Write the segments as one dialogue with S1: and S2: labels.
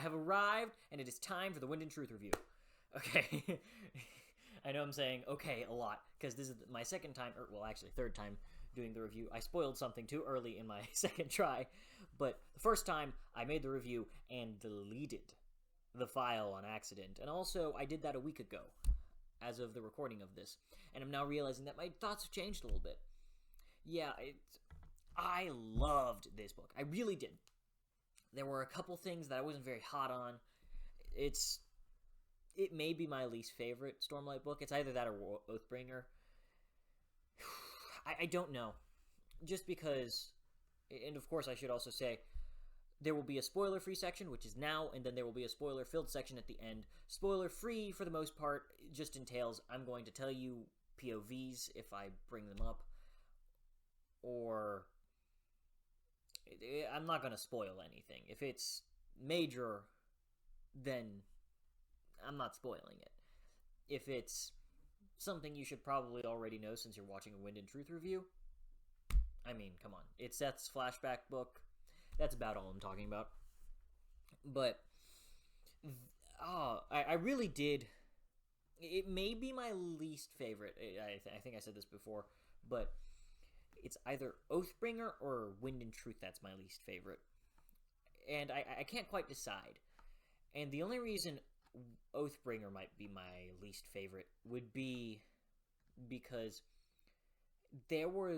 S1: have arrived, and it is time for the Wind and Truth review. Okay. I know I'm saying okay a lot, because this is my second time, or well, actually third time doing the review. I spoiled something too early in my second try, but the first time I made the review and deleted the file on accident, and also I did that a week ago, as of the recording of this, and I'm now realizing that my thoughts have changed a little bit. Yeah, I loved this book. I really did. There were a couple things that I wasn't very hot on. It may be my least favorite Stormlight book. It's either that or Oathbringer. I don't know. Just because, and of course I should also say, there will be a spoiler-free section, which is now, and then there will be a spoiler-filled section at the end. Spoiler-free, for the most part, just entails I'm going to tell you POVs if I bring them up, or I'm not going to spoil anything. If it's major, then I'm not spoiling it. If it's something you should probably already know since you're watching a Wind and Truth review, I mean, come on. It's Seth's flashback book. That's about all I'm talking about. But, I really did. It may be my least favorite. I think I said this before, but it's either Oathbringer or Wind and Truth that's my least favorite. And I can't quite decide. And the only reason Oathbringer might be my least favorite would be because there were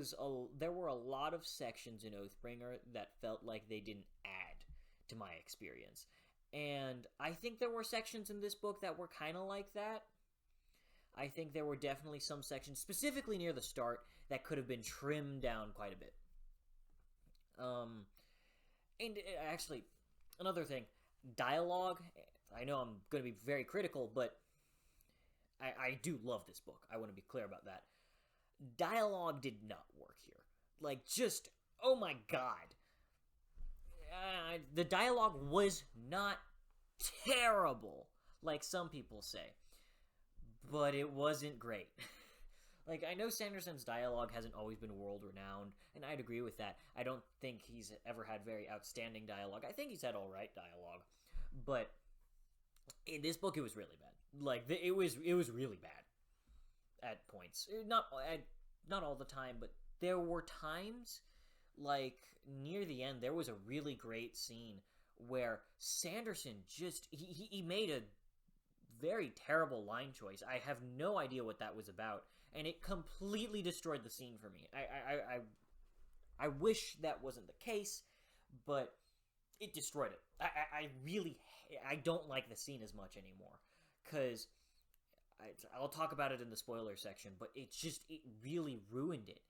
S1: a lot of sections in Oathbringer that felt like they didn't add to my experience. And I think there were sections in this book that were kind of like that. I think there were definitely some sections, specifically near the start, that could have been trimmed down quite a bit. And actually, another thing, dialogue, I know I'm going to be very critical, but I do love this book. I want to be clear about that. Dialogue did not work here. Like, just, oh my god. The dialogue was not terrible, like some people say, but it wasn't great. Like, I know Sanderson's dialogue hasn't always been world-renowned, and I'd agree with that. I don't think he's ever had very outstanding dialogue. I think he's had alright dialogue, but in this book, it was really bad. Like, it was really bad at points. Not all the time, but there were times, like, near the end, there was a really great scene where Sanderson just, he made a very terrible line choice. I have no idea what that was about, and it completely destroyed the scene for me. I wish that wasn't the case, but it destroyed it. I don't like the scene as much anymore, because I'll talk about it in the spoiler section, but it really ruined it.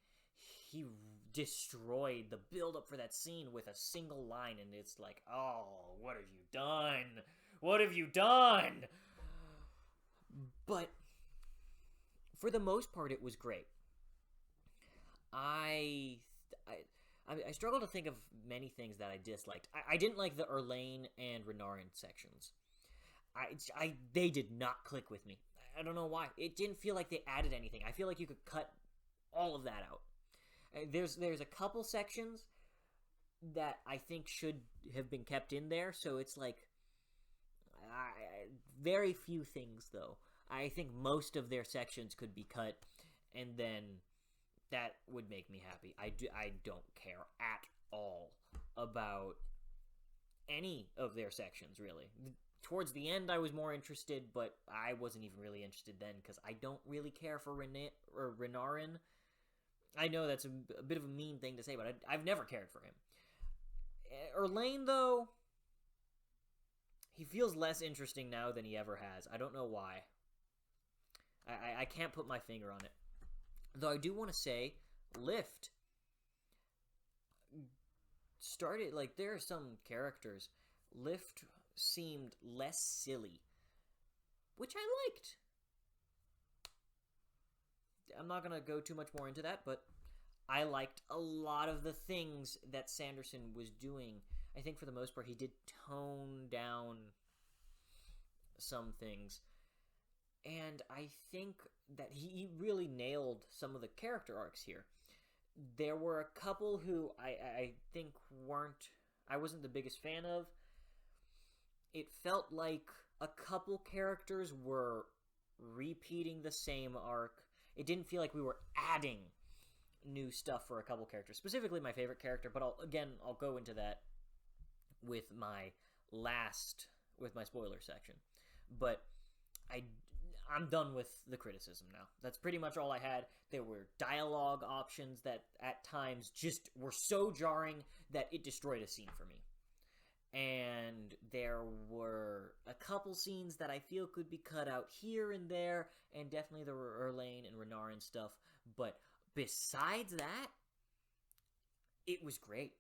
S1: He destroyed the build-up for that scene with a single line, and it's like, oh, what have you done? What have you done? But for the most part, it was great. I struggle to think of many things that I disliked. I didn't like the Erlaine and Renarin sections. They did not click with me. I don't know why. It didn't feel like they added anything. I feel like you could cut all of that out. There's a couple sections that I think should have been kept in there, so it's like very few things, though. I think most of their sections could be cut, and then that would make me happy. I don't care at all about any of their sections, really. Towards the end, I was more interested, but I wasn't even really interested then, because I don't really care for Renarin. I know that's a bit of a mean thing to say, but I've never cared for him. Erlaine, though, he feels less interesting now than he ever has. I don't know why. I can't put my finger on it. Though I do want to say, Lift started, like, there are some characters. Lift seemed less silly, which I liked. I'm not going to go too much more into that, but I liked a lot of the things that Sanderson was doing. I think for the most part, he did tone down some things. And I think that he really nailed some of the character arcs here. There were a couple who I think I wasn't the biggest fan of. it felt like a couple characters were repeating the same arc. It didn't feel like we were adding new stuff for a couple characters, specifically my favorite character, but I'll go into that with my spoiler section. But I'm done with the criticism now. That's pretty much all I had. There were dialogue options that at times just were so jarring that it destroyed a scene for me. And there were a couple scenes that I feel could be cut out here and there, and definitely there were Erlaine and Renarin stuff. But besides that, it was great.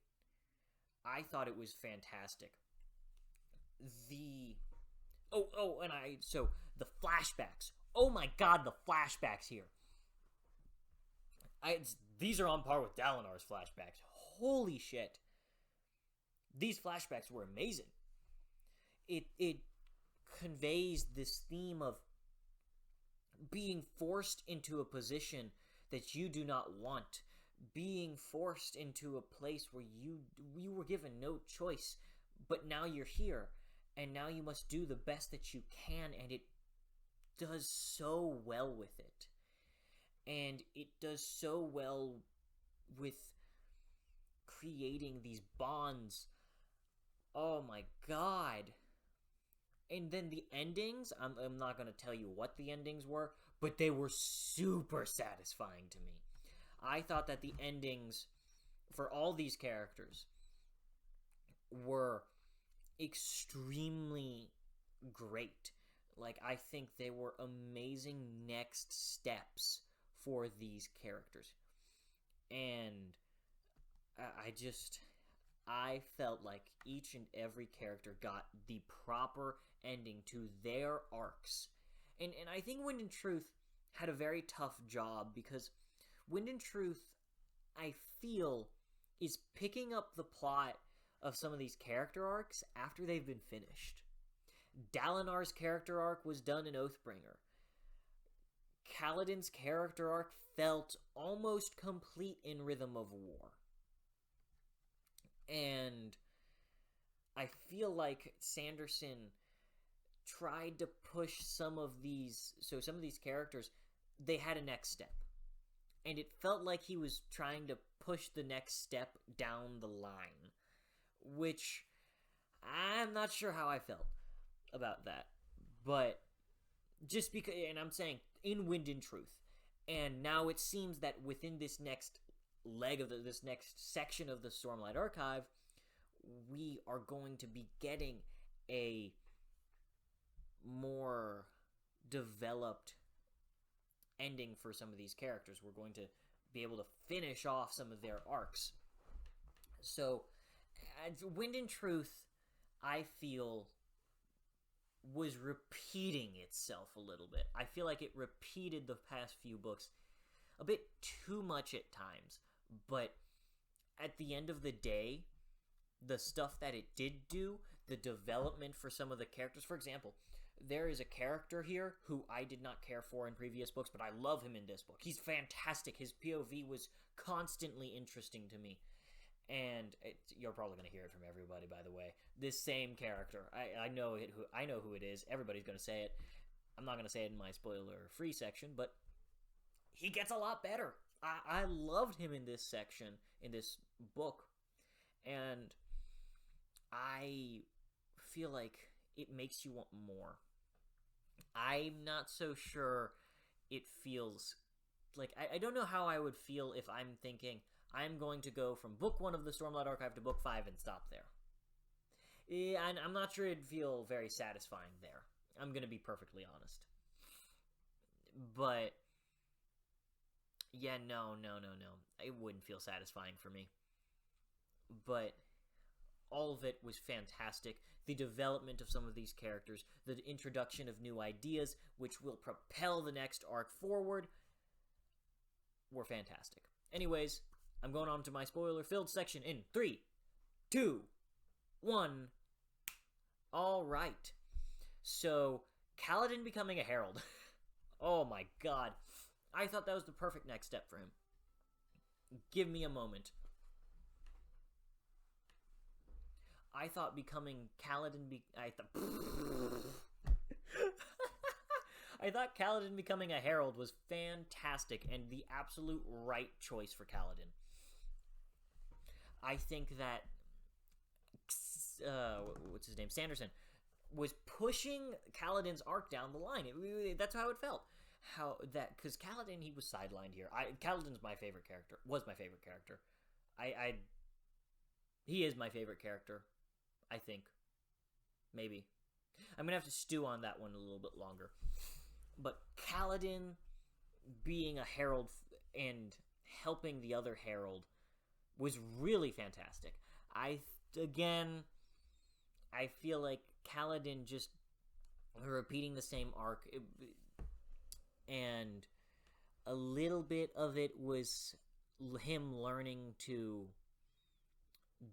S1: I thought it was fantastic. So the flashbacks. Oh my god, the flashbacks here. These are on par with Dalinar's flashbacks. Holy shit. These flashbacks were amazing. It conveys this theme of being forced into a position that you do not want, being forced into a place where you were given no choice, but now you're here, and now you must do the best that you can, and it does so well with it. And it does so well with creating these bonds. Oh my god. And then the endings, I'm not going to tell you what the endings were, but they were super satisfying to me. I thought that the endings for all these characters were extremely great. Like, I think they were amazing next steps for these characters. And I felt like each and every character got the proper ending to their arcs. And I think Wind and Truth had a very tough job, because Wind and Truth, I feel, is picking up the plot of some of these character arcs after they've been finished. Dalinar's character arc was done in Oathbringer. Kaladin's character arc felt almost complete in Rhythm of War. And I feel like Sanderson tried to push some of these characters, they had a next step. And it felt like he was trying to push the next step down the line, which I'm not sure how I felt about that. But just because, and I'm saying in Wind and Truth, and now it seems that within this next leg of this next section of the Stormlight Archive, we are going to be getting a more developed ending for some of these characters. We're going to be able to finish off some of their arcs. So, Wind and Truth, I feel, was repeating itself a little bit. I feel like it repeated the past few books a bit too much at times. But at the end of the day, the stuff that it did do, the development for some of the characters, for example, there is a character here who I did not care for in previous books, but I love him in this book. He's fantastic. His POV was constantly interesting to me. And you're probably going to hear it from everybody, by the way. This same character, I know who it is. Everybody's going to say it. I'm not going to say it in my spoiler-free section, but he gets a lot better. I loved him in this section, in this book, and I feel like it makes you want more. I'm not so sure it feels like... I don't know how I would feel if I'm thinking, I'm going to go from book 1 of the Stormlight Archive to book 5 and stop there. And I'm not sure it'd feel very satisfying there. I'm going to be perfectly honest. But... yeah, no. It wouldn't feel satisfying for me. But all of it was fantastic. The development of some of these characters, the introduction of new ideas, which will propel the next arc forward, were fantastic. Anyways, I'm going on to my spoiler-filled section in 3, 2, 1. All right. So, Kaladin becoming a herald. Oh my god. I thought that was the perfect next step for him. Give me a moment. I thought becoming Kaladin I thought Kaladin becoming a herald was fantastic and the absolute right choice for Kaladin. I think that what's his name, Sanderson, was pushing Kaladin's arc down the line. That's how it felt. How that because Kaladin, he was sidelined here. Kaladin's my favorite character. Was my favorite character. He is my favorite character. I think. Maybe. I'm gonna have to stew on that one a little bit longer. But Kaladin being a herald and helping the other herald was really fantastic. I feel like Kaladin just repeating the same arc, and a little bit of it was him learning to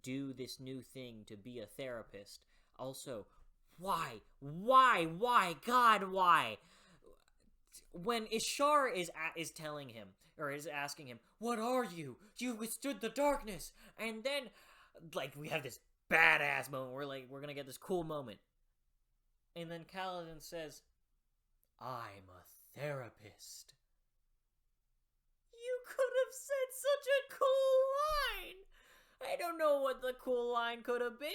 S1: do this new thing to be a therapist. Also, why, God, why? When Ishar is telling him, or is asking him, what are you? You withstood the darkness. And then, like, we have this badass moment. We're gonna get this cool moment. And then Kaladin says, I'm a therapist. You could have said such a cool line. I don't know what the cool line could have been,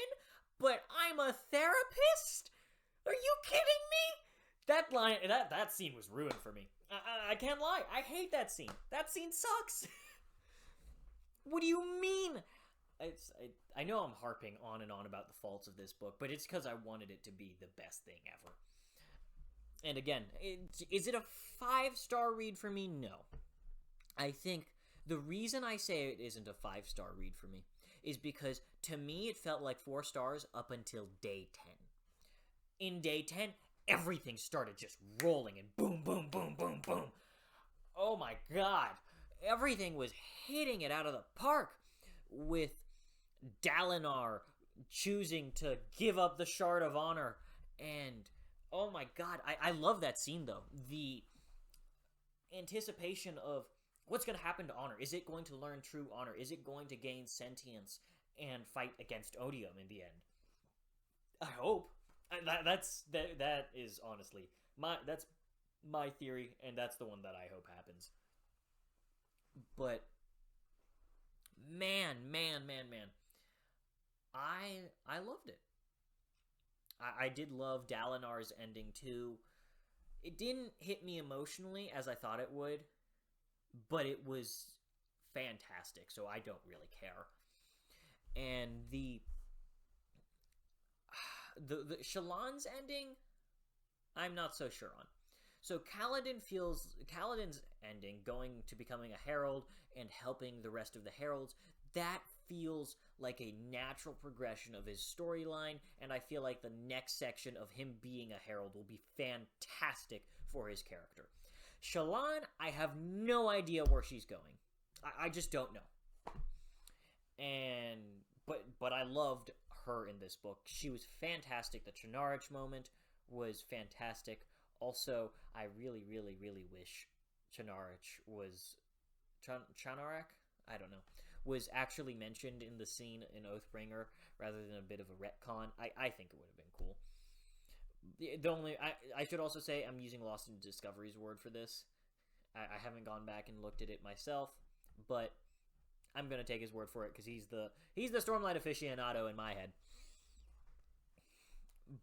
S1: but I'm a therapist? Are you kidding me? That line, that scene was ruined for me. I can't lie. I hate that scene. That scene sucks. What do you mean? I know I'm harping on and on about the faults of this book, but it's because I wanted it to be the best thing ever. And again, is it a 5-star read for me? No. I think the reason I say it isn't a 5-star read for me is because, to me, it felt like 4 stars up until day 10. In day 10, everything started just rolling and boom, boom, boom, boom, boom. Oh my god. Everything was hitting it out of the park, with Dalinar choosing to give up the Shard of Honor. And, oh my god, I love that scene, though. The anticipation of what's going to happen to Honor. Is it going to learn true honor? Is it going to gain sentience and fight against Odium in the end? I hope. That is honestly that's my theory, and that's the one that I hope happens. But man, I loved it. I did love Dalinar's ending too. It didn't hit me emotionally as I thought it would, but it was fantastic, so I don't really care. And the Shallan's ending, I'm not so sure on. So Kaladin's ending, going to becoming a herald and helping the rest of the heralds, that feels like a natural progression of his storyline, and I feel like the next section of him being a herald will be fantastic for his character. Shallan, I have no idea where she's going. I just don't know. And but I loved her in this book. She was fantastic. The Chernarich moment was fantastic. Also, I really, really, really wish Chernarich was Chernarich? I don't know. Was actually mentioned in the scene in Oathbringer rather than a bit of a retcon. I think it would have been cool. The only I should also say I'm using Lost in Discovery's word for this. I haven't gone back and looked at it myself, but I'm gonna take his word for it because he's the Stormlight aficionado in my head.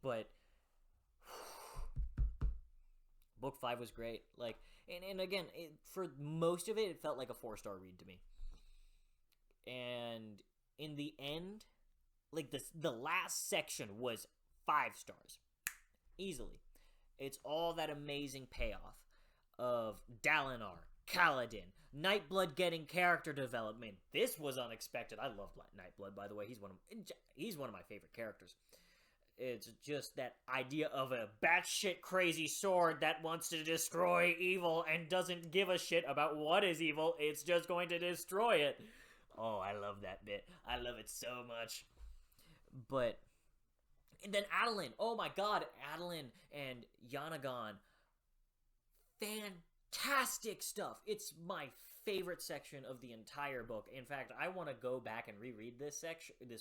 S1: But book 5 was great. Like, and again, for most of it, it felt like a 4-star read to me. And in the end, like the last section was 5 stars, easily. It's all that amazing payoff of Dalinar, Kaladin, Nightblood getting character development. This was unexpected. I love Nightblood, by the way. He's one of my favorite characters. It's just that idea of a batshit crazy sword that wants to destroy evil and doesn't give a shit about what is evil. It's just going to destroy it. Oh, I love that bit. I love it so much. But, and then Adolin. Oh my god, Adolin and Yanagon. Fantastic stuff. It's my favorite section of the entire book. In fact, I want to go back and reread this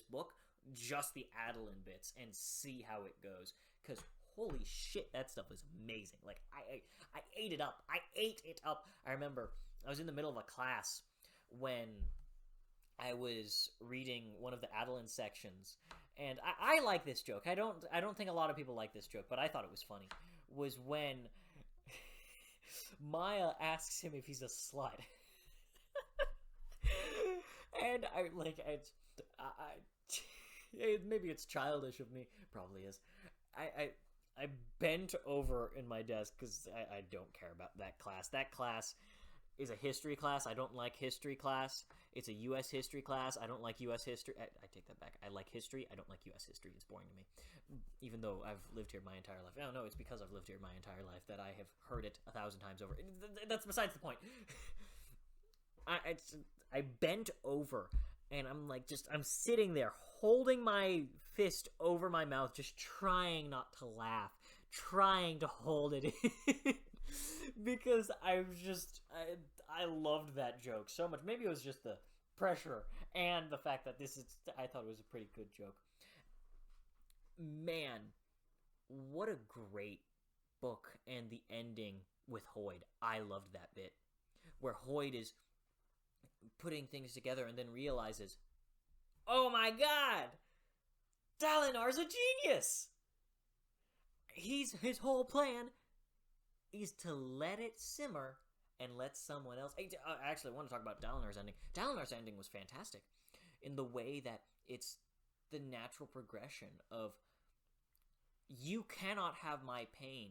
S1: book just the Adeline bits and see how it goes. Because holy shit, that stuff was amazing. Like, I ate it up. I ate it up. I remember I was in the middle of a class when I was reading one of the Adeline sections, and I like this joke. I don't think a lot of people like this joke, but I thought it was funny. Was when Maya asks him if he's a slut, and maybe it's childish of me, probably is. I bent over in my desk because I don't care about that class. That class is a history class. I don't like history class. It's a U.S. history class. I don't like U.S. history. I take that back. I like history. I don't like U.S. history. It's boring to me. Even though I've lived here my entire life. I don't know. It's because I've lived here my entire life that I have heard it 1,000 times over. That's besides the point. I bent over and I'm sitting there holding my fist over my mouth, just trying not to laugh, trying to hold it in. Because I loved that joke so much. Maybe it was just the pressure and the fact that I thought it was a pretty good joke. Man, what a great book, and the ending with Hoid. I loved that bit where Hoid is putting things together and then realizes, oh my god, Dalinar's a genius! His whole plan is to let it simmer and let someone else... Actually, I want to talk about Dalinar's ending. Dalinar's ending was fantastic in the way that it's the natural progression of you cannot have my pain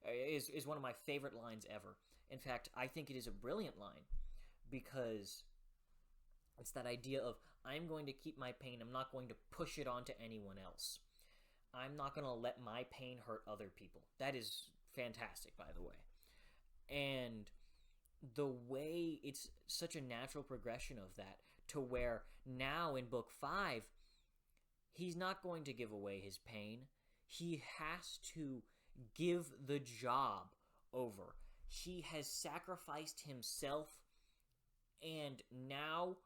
S1: is one of my favorite lines ever. In fact, I think it is a brilliant line because it's that idea of I'm going to keep my pain. I'm not going to push it onto anyone else. I'm not going to let my pain hurt other people. That is fantastic, by the way. And the way it's such a natural progression of that to where now in book 5, he's not going to give away his pain. He has to give the job over. He has sacrificed himself, and now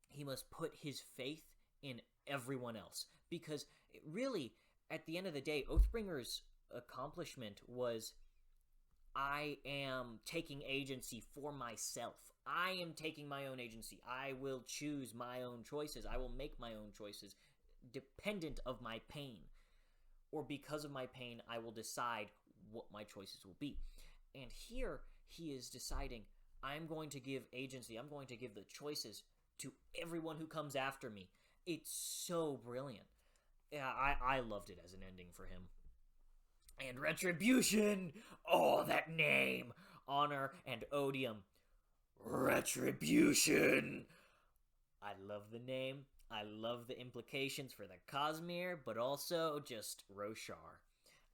S1: he must put his faith in everyone else. Because really, at the end of the day, Oathbringer's accomplishment was, I am taking agency for myself. I am taking my own agency. I will choose my own choices. I will make my own choices dependent of my pain. Or because of my pain, I will decide what my choices will be. And here, he is deciding, I'm going to give agency. I'm going to give the choices to everyone who comes after me. It's so brilliant. Yeah, I loved it as an ending for him. And Retribution! Oh, that name! Honor and Odium. Retribution! I love the name. I love the implications for the Cosmere, but also just Roshar.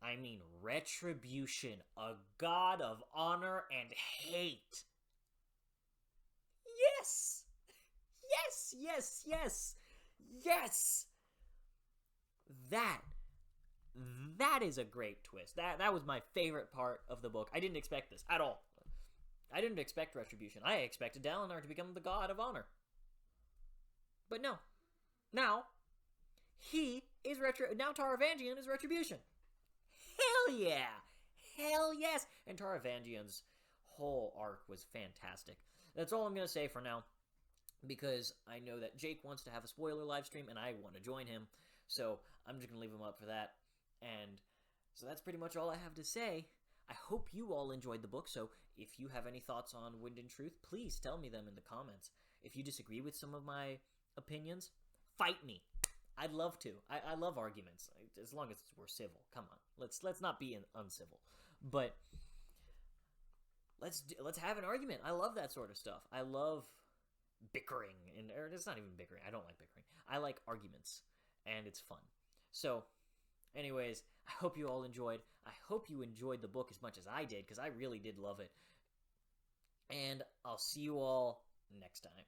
S1: I mean, Retribution, a god of honor and hate. Yes! Yes, yes, yes! Yes! That is a great twist. That was my favorite part of the book. I didn't expect this at all. I didn't expect Retribution. I expected Dalinar to become the god of honor. But no. Now, he is now Taravangian is Retribution. Hell yeah! Hell yes! And Taravangian's whole arc was fantastic. That's all I'm going to say for now, because I know that Jake wants to have a spoiler live stream, and I want to join him, so I'm just going to leave him up for that. And so that's pretty much all I have to say. I hope you all enjoyed the book, so if you have any thoughts on Wind and Truth, please tell me them in the comments. If you disagree with some of my opinions, fight me. I'd love to. I love arguments, as long as we're civil. Come on, let's not be uncivil. But let's have an argument. I love that sort of stuff. I love bickering, or it's not even bickering. I don't like bickering. I like arguments, and it's fun. So, anyways, I hope you all enjoyed. I hope you enjoyed the book as much as I did, because I really did love it. And I'll see you all next time.